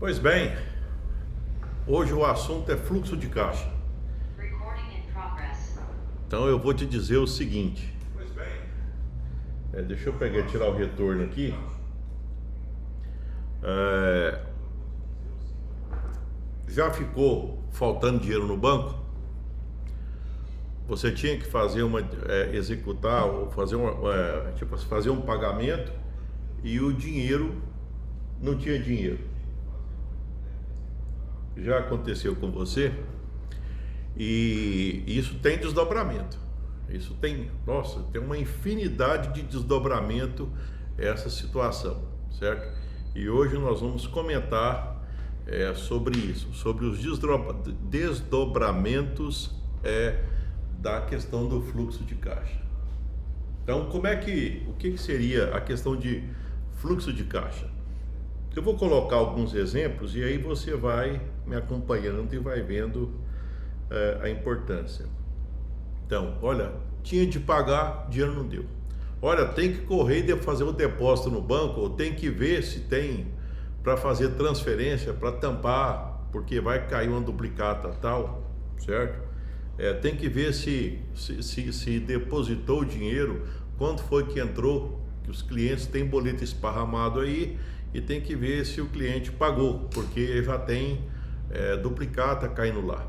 Pois bem, hoje o assunto é fluxo de caixa. Então eu vou te dizer o seguinte. Pois bem. Deixa eu tirar o retorno aqui. Já ficou faltando dinheiro no banco? Você tinha que fazer executar ou fazer um pagamento e o dinheiro não tinha dinheiro. Já aconteceu com você? E isso tem desdobramento. Isso tem uma infinidade de desdobramento essa situação, certo? E hoje nós vamos comentar sobre isso, sobre os desdobramentos da questão do fluxo de caixa. Então, o que seria a questão de fluxo de caixa? Eu vou colocar alguns exemplos e aí você vai me acompanhando e vai vendo a importância. Então, olha, tinha de pagar, dinheiro não deu. Olha, tem que correr e fazer o depósito no banco, ou tem que ver se tem para fazer transferência, para tampar, porque vai cair uma duplicata tal, certo? Tem que ver se depositou o dinheiro, quanto foi que entrou, que os clientes têm boleto esparramado aí, e tem que ver se o cliente pagou, porque já tem duplicata caindo lá,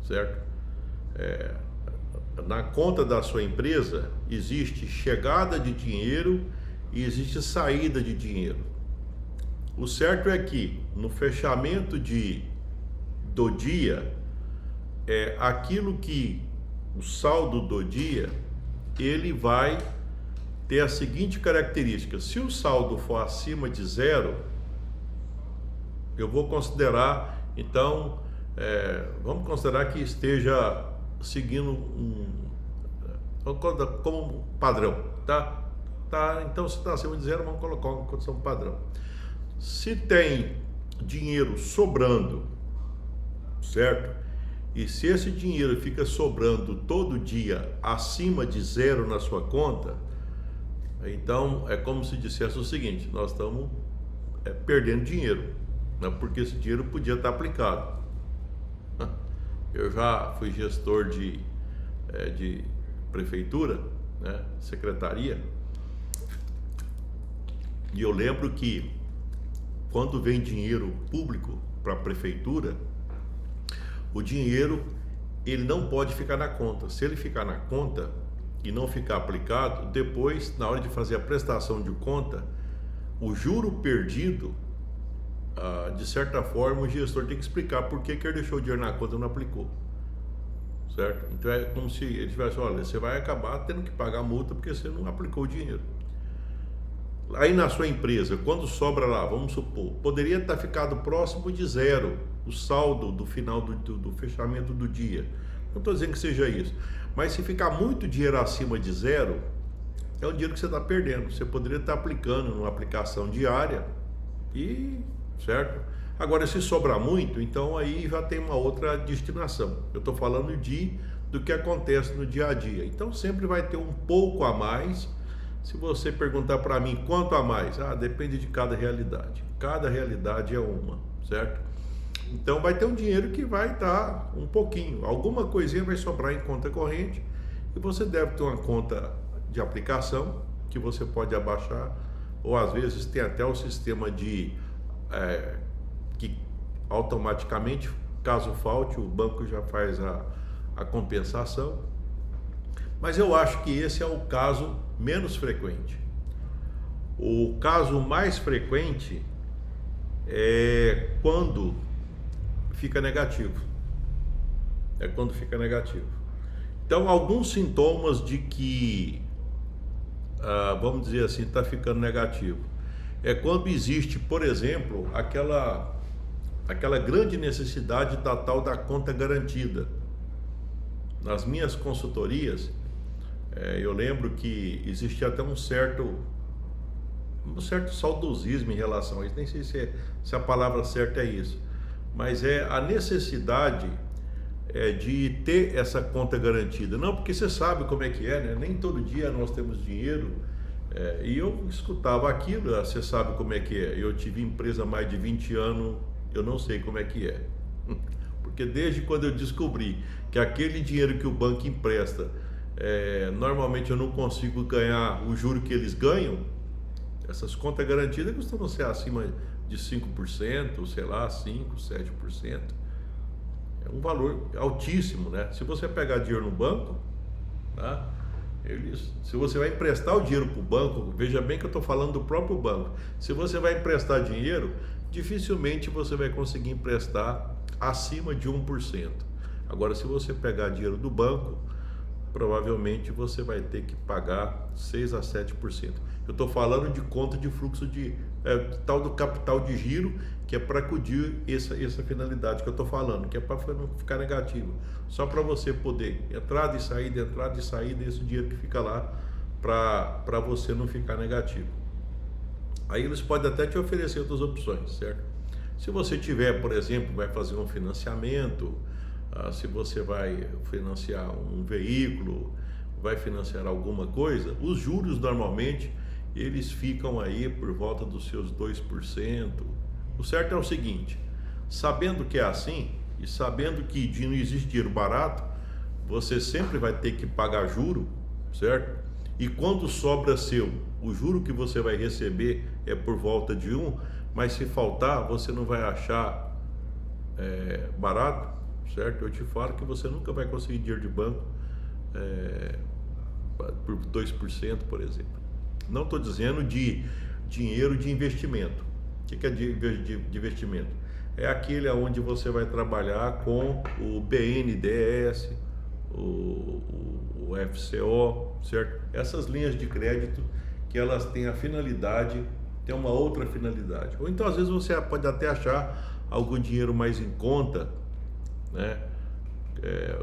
certo? Na conta da sua empresa existe chegada de dinheiro e existe saída de dinheiro. O certo é que no fechamento do dia, aquilo que o saldo do dia, ele vai ter a seguinte característica: se o saldo for acima de zero, eu vou considerar, então, vamos considerar que esteja seguindo como padrão, tá? Então, se está acima de zero, vamos colocar uma condição padrão. Se tem dinheiro sobrando, certo? E se esse dinheiro fica sobrando todo dia acima de zero na sua conta, então é como se dissesse o seguinte: nós estamos perdendo dinheiro, né? Porque esse dinheiro podia estar aplicado. Eu já fui gestor de prefeitura, né? Secretaria, e eu lembro que quando vem dinheiro público para a prefeitura, o dinheiro ele não pode ficar na conta. Se ele ficar na conta e não ficar aplicado, depois, na hora de fazer a prestação de conta, o juro perdido, de certa forma, o gestor tem que explicar por que ele deixou o dinheiro na conta e não aplicou, certo? Então é como se ele tivesse: olha, você vai acabar tendo que pagar a multa porque você não aplicou o dinheiro. Aí na sua empresa, quando sobra lá, vamos supor, poderia estar ficado próximo de zero o saldo do final do fechamento do dia. Não estou dizendo que seja isso, mas se ficar muito dinheiro acima de zero, é um dinheiro que você está perdendo. Você poderia estar aplicando numa aplicação diária certo? Agora, se sobrar muito, então aí já tem uma outra destinação. Eu estou falando do que acontece no dia a dia. Então sempre vai ter um pouco a mais. Se você perguntar para mim quanto a mais, depende de cada realidade. Cada realidade é uma, certo? Então vai ter um dinheiro que vai estar um pouquinho, alguma coisinha vai sobrar em conta corrente, e você deve ter uma conta de aplicação que você pode abaixar, ou às vezes tem até o sistema que automaticamente, caso falte, o banco já faz a compensação. Mas eu acho que esse é o caso menos frequente. O caso mais frequente é quando fica negativo. Então, alguns sintomas de que, vamos dizer assim, está ficando negativo, é quando existe, por exemplo, aquela grande necessidade da tal da conta garantida. Nas minhas consultorias, eu lembro que existia até um certo saudosismo em relação a isso. Nem sei se a palavra certa é isso, mas é a necessidade de ter essa conta garantida. Não, porque você sabe como é que né? Nem todo dia nós temos dinheiro. E eu escutava aquilo: você sabe como é que é. Eu tive empresa há mais de 20 anos, eu não sei como é que é. Porque desde quando eu descobri que aquele dinheiro que o banco empresta, normalmente eu não consigo ganhar o juro que eles ganham, essas contas garantidas costumam ser acima de 5%, sei lá, 5%, 7%. É um valor altíssimo, né? Se você pegar dinheiro no banco, tá? Se você vai emprestar o dinheiro para o banco, veja bem que eu estou falando do próprio banco. Se você vai emprestar dinheiro, dificilmente você vai conseguir emprestar acima de 1%. Agora, se você pegar dinheiro do banco, provavelmente você vai ter que pagar 6 a 7%. Eu estou falando de conta de fluxo tal do capital de giro, que é para acudir essa finalidade que eu estou falando, que é para não ficar negativo. Só para você poder entrada e saída, esse dinheiro que fica lá, para você não ficar negativo. Aí eles podem até te oferecer outras opções, certo? Se você tiver, por exemplo, vai fazer um financiamento, se você vai financiar um veículo, vai financiar alguma coisa, os juros normalmente eles ficam aí por volta dos seus 2%. O certo é o seguinte, sabendo que é assim e sabendo que não existe dinheiro barato, você sempre vai ter que pagar juro, certo? E quando sobra seu, o juro que você vai receber é por volta de 1, mas se faltar, você não vai achar barato, certo? Eu te falo que você nunca vai conseguir dinheiro de banco por 2%, por exemplo. Não estou dizendo de dinheiro de investimento. O que é de investimento? É aquele onde você vai trabalhar com o BNDES, o FCO, certo? Essas linhas de crédito que elas têm a finalidade, tem uma outra finalidade. Ou então às vezes você pode até achar algum dinheiro mais em conta, né?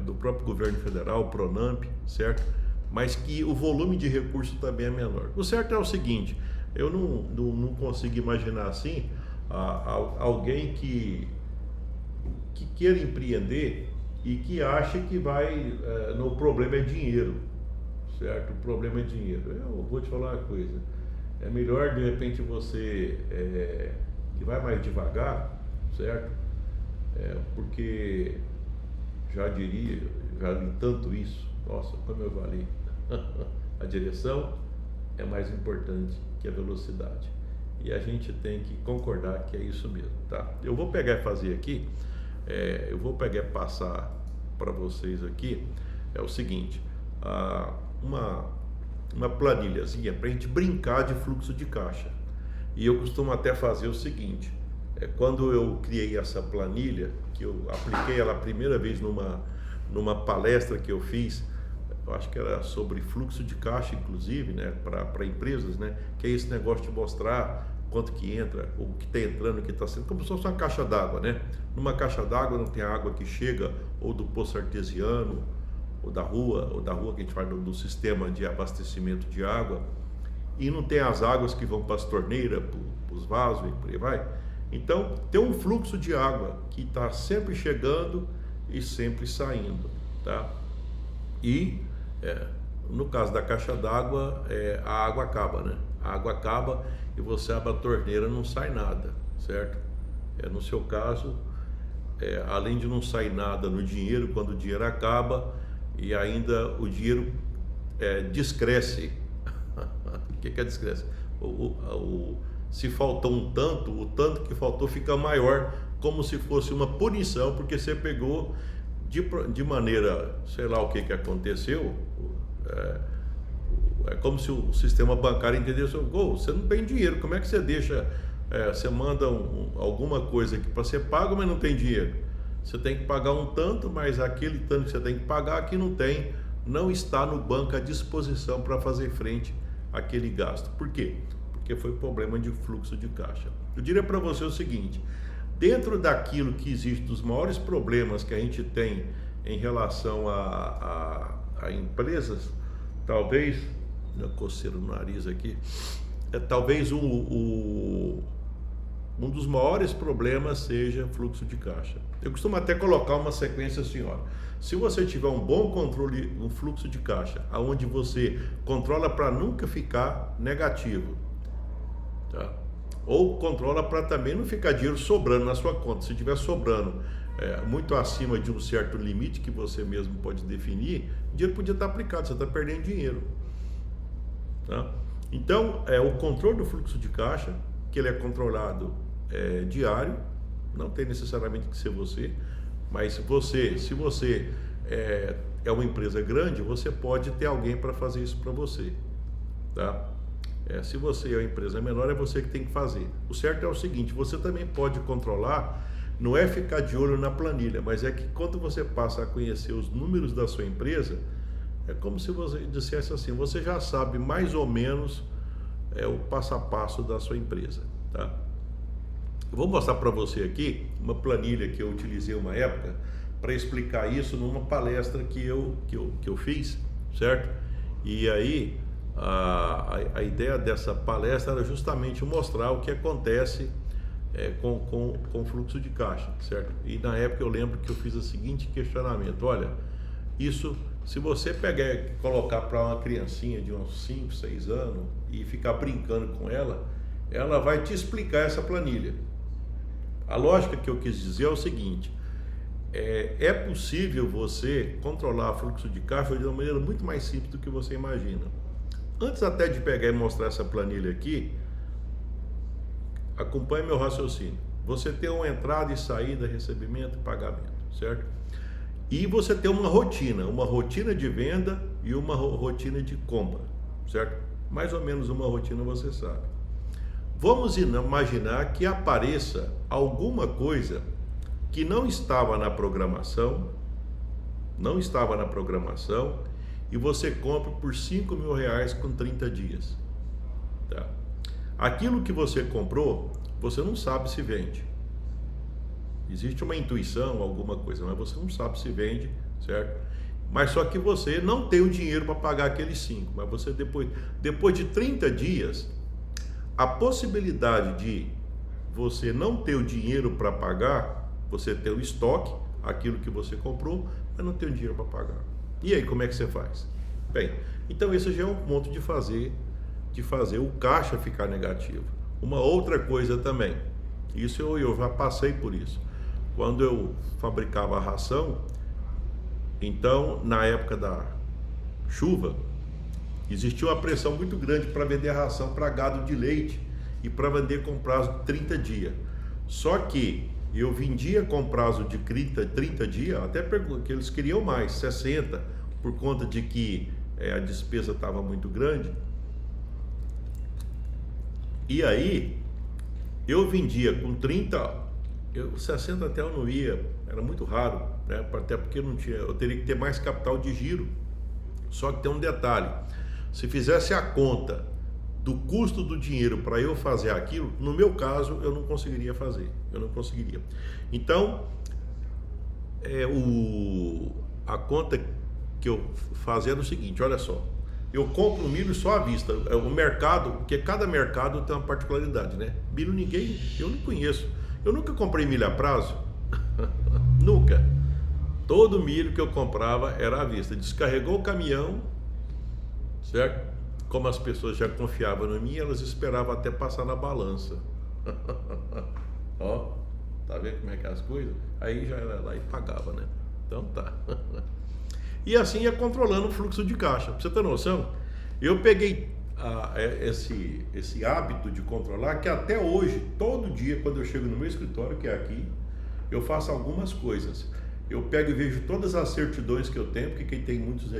Do próprio governo federal, o Pronamp, certo? Mas que o volume de recursos também é menor. O certo é o seguinte, eu não consigo imaginar assim alguém que queira empreender e que acha que o problema é dinheiro, certo? O problema é dinheiro. Eu vou te falar uma coisa, é melhor de repente você que vai mais devagar, certo? Porque já li tanto isso, nossa, como eu falei, a direção é mais importante que a velocidade. E a gente tem que concordar que é isso mesmo, tá? Eu vou pegar e fazer aqui, passar para vocês aqui, é o seguinte, uma planilhazinha para a gente brincar de fluxo de caixa. E eu costumo até fazer o seguinte, quando eu criei essa planilha, que eu apliquei ela a primeira vez numa palestra que eu fiz, eu acho que era sobre fluxo de caixa, inclusive, né, para empresas, né, que é esse negócio de mostrar quanto que entra, o que está entrando, o que está sendo, como se fosse uma caixa d'água, né? Numa caixa d'água não tem a água que chega ou do poço artesiano, ou da rua que a gente faz do sistema de abastecimento de água, e não tem as águas que vão para as torneiras, para os vasos e por aí vai. Então, tem um fluxo de água que está sempre chegando e sempre saindo, tá? E no caso da caixa d'água, a água acaba, né? A água acaba e você abre a torneira, não sai nada, certo? No seu caso, além de não sair nada no dinheiro, quando o dinheiro acaba, e ainda o dinheiro descresce. O que é descresce? Se faltou um tanto, o tanto que faltou fica maior, como se fosse uma punição, porque você pegou de maneira, sei lá o que aconteceu, é como se o sistema bancário entendesse, você não tem dinheiro, como é que você deixa, você manda alguma coisa aqui para ser pago, mas não tem dinheiro, você tem que pagar um tanto, mas aquele tanto que você tem que pagar aqui não está no banco à disposição para fazer frente àquele gasto. Por quê? Porque foi problema de fluxo de caixa. Eu diria para você o seguinte, dentro daquilo que existe, dos maiores problemas que a gente tem em relação a empresas, talvez, minha coceira no nariz aqui, talvez um dos maiores problemas seja fluxo de caixa. Eu costumo até colocar uma sequência assim, ó. Se você tiver um bom controle no fluxo de caixa, aonde você controla para nunca ficar negativo, tá? Ou controla para também não ficar dinheiro sobrando na sua conta. Se estiver sobrando muito acima de um certo limite que você mesmo pode definir, o dinheiro podia estar aplicado, você está perdendo dinheiro. Tá? Então, o controle do fluxo de caixa, que ele é controlado diário, não tem necessariamente que ser você, mas se você é uma empresa grande, você pode ter alguém para fazer isso para você. Tá? Se você é uma empresa menor, é você que tem que fazer. O certo é o seguinte, você também pode controlar, não é ficar de olho na planilha, mas é que quando você passa a conhecer os números da sua empresa, é como se você dissesse assim, você já sabe mais ou menos o passo a passo da sua empresa. Tá? Eu vou mostrar para você aqui uma planilha que eu utilizei uma época para explicar isso numa palestra que eu fiz, certo? E aí a ideia dessa palestra era justamente mostrar o que acontece com o fluxo de caixa, certo? E na época eu lembro que eu fiz o seguinte questionamento: olha, isso, se você pegar e colocar para uma criancinha de uns 5, 6 anos e ficar brincando com ela, ela vai te explicar essa planilha. A lógica que eu quis dizer é o seguinte: é possível você controlar o fluxo de caixa de uma maneira muito mais simples do que você imagina. Antes até de pegar e mostrar essa planilha aqui, acompanhe meu raciocínio. Você tem uma entrada e saída, recebimento e pagamento, certo? E você tem uma rotina de venda e uma rotina de compra, certo? Mais ou menos uma rotina você sabe. Vamos imaginar que apareça alguma coisa que não estava na programação, e você compra por R$5.000 com 30 dias. Tá? Aquilo que você comprou, você não sabe se vende. Existe uma intuição, alguma coisa, mas você não sabe se vende, certo? Mas só que você não tem o dinheiro para pagar aqueles 5, mas você depois de 30 dias, a possibilidade de você não ter o dinheiro para pagar, você ter o estoque, aquilo que você comprou, mas não ter o dinheiro para pagar. E aí, como é que você faz? Bem, então esse já é um ponto de fazer o caixa ficar negativo. Uma outra coisa também, isso eu já passei por isso. Quando eu fabricava a ração, então na época da chuva, existia uma pressão muito grande para vender a ração para gado de leite e para vender com prazo de 30 dias. Só que eu vendia com prazo de 30 dias, até que eles queriam mais, 60, por conta de que a despesa estava muito grande. E aí, eu vendia com 30, 60 até eu não ia, era muito raro, né? Até porque eu teria que ter mais capital de giro. Só que tem um detalhe, se fizesse a conta do custo do dinheiro para eu fazer aquilo, no meu caso, eu não conseguiria fazer, Então, a conta que eu fazia era o seguinte, olha só, eu compro milho só à vista, o mercado, porque cada mercado tem uma particularidade, né? Milho eu não conheço, eu nunca comprei milho a prazo, nunca. Todo milho que eu comprava era à vista, descarregou o caminhão, certo? Como as pessoas já confiavam em mim, elas esperavam até passar na balança. Ó, tá vendo como é que é as coisas? Aí já era lá e pagava, né? Então tá. E assim ia controlando o fluxo de caixa. Pra você ter noção, eu peguei esse hábito de controlar, que até hoje, todo dia, quando eu chego no meu escritório, que é aqui, eu faço algumas coisas. Eu pego e vejo todas as certidões que eu tenho, porque quem tem muitos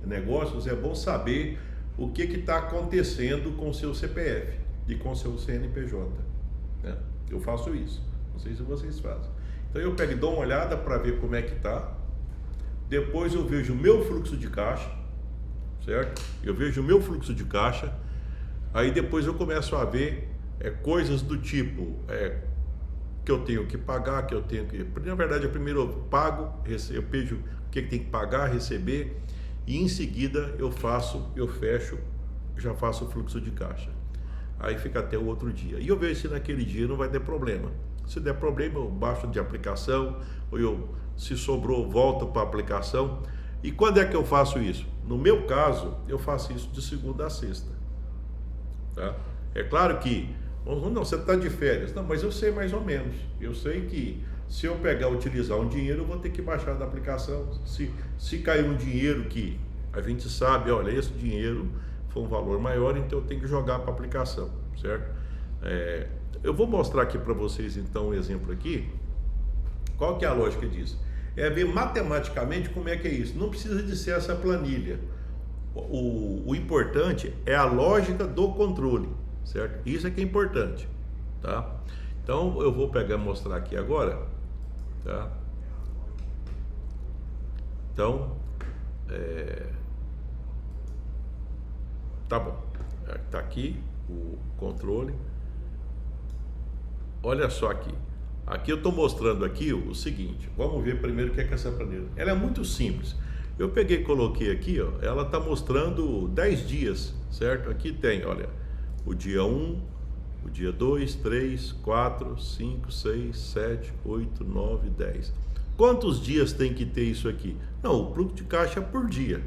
negócios, é bom saber o que está acontecendo com o seu CPF e com o seu CNPJ. Né? Eu faço isso, não sei se vocês fazem. Então eu pego e dou uma olhada para ver como é que está, depois eu vejo o meu fluxo de caixa, certo? Eu vejo o meu fluxo de caixa, aí depois eu começo a ver coisas do tipo que eu tenho que pagar, na verdade, eu primeiro pago, eu vejo o que tem que pagar, receber, e em seguida eu fecho, já faço o fluxo de caixa. Aí fica até o outro dia. E eu vejo se naquele dia não vai ter problema. Se der problema, eu baixo de aplicação, ou se sobrou, volto para a aplicação. E quando é que eu faço isso? No meu caso, eu faço isso de segunda a sexta. Tá? É claro que Não, você está de férias. Não, mas eu sei mais ou menos. Eu sei que se eu pegar utilizar um dinheiro, eu vou ter que baixar da aplicação. Se cair um dinheiro que a gente sabe, olha, esse dinheiro foi um valor maior, então eu tenho que jogar para a aplicação, certo? Eu vou mostrar aqui para vocês então um exemplo aqui. Qual que é a lógica disso? É ver matematicamente como é que é isso. Não precisa de ser essa planilha. O importante é a lógica do controle, certo? Isso é que é importante, tá? Então eu vou pegar e mostrar aqui agora, tá? Então, tá bom. Tá aqui o controle. Olha só aqui. Aqui eu estou mostrando aqui o seguinte. Vamos ver primeiro o que é essa planilha. Ela é muito simples. Eu peguei e coloquei aqui, ó, ela está mostrando 10 dias, certo? Aqui tem, olha, o dia 1, o dia 2, 3, 4, 5, 6, 7, 8, 9, 10. Quantos dias tem que ter isso aqui? Não, o fluxo de caixa é por dia.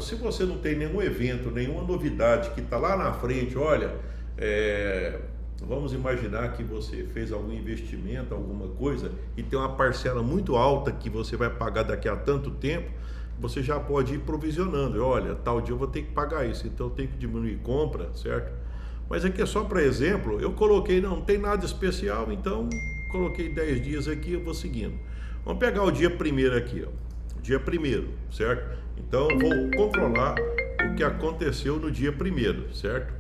Se você não tem nenhum evento, nenhuma novidade que está lá na frente, olha, vamos imaginar que você fez algum investimento, alguma coisa, e tem uma parcela muito alta que você vai pagar daqui a tanto tempo, você já pode ir provisionando. Olha, tal dia eu vou ter que pagar isso, então eu tenho que diminuir compra, certo? Mas aqui é só para exemplo, eu coloquei, não tem nada especial, então coloquei 10 dias aqui, eu vou seguindo. Vamos pegar o dia 1º aqui, ó. Dia 1º, certo? Então eu vou controlar o que aconteceu no dia 1º, certo?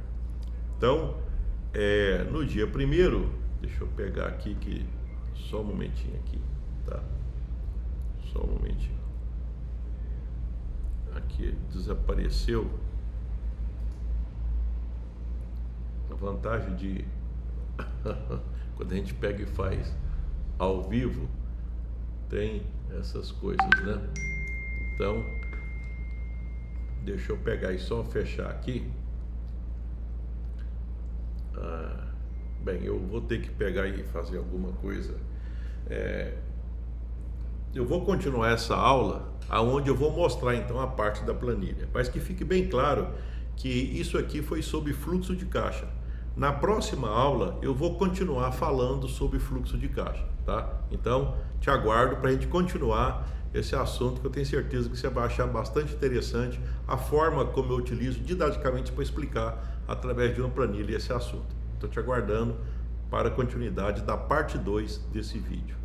Então, no dia 1º, deixa eu pegar aqui, só um momentinho aqui, tá? Só um momentinho. Aqui desapareceu. A vantagem de quando a gente pega e faz ao vivo, tem essas coisas, né? Então, deixa eu pegar e só fechar aqui. Bem, eu vou ter que pegar e fazer alguma coisa. Eu vou continuar essa aula, aonde eu vou mostrar então a parte da planilha, mas que fique bem claro que isso aqui foi sobre fluxo de caixa. Na próxima aula eu vou continuar falando sobre fluxo de caixa, tá? Então te aguardo para a gente continuar esse assunto, que eu tenho certeza que você vai achar bastante interessante a forma como eu utilizo didaticamente para explicar através de uma planilha esse assunto. Estou te aguardando para a continuidade da parte 2 desse vídeo.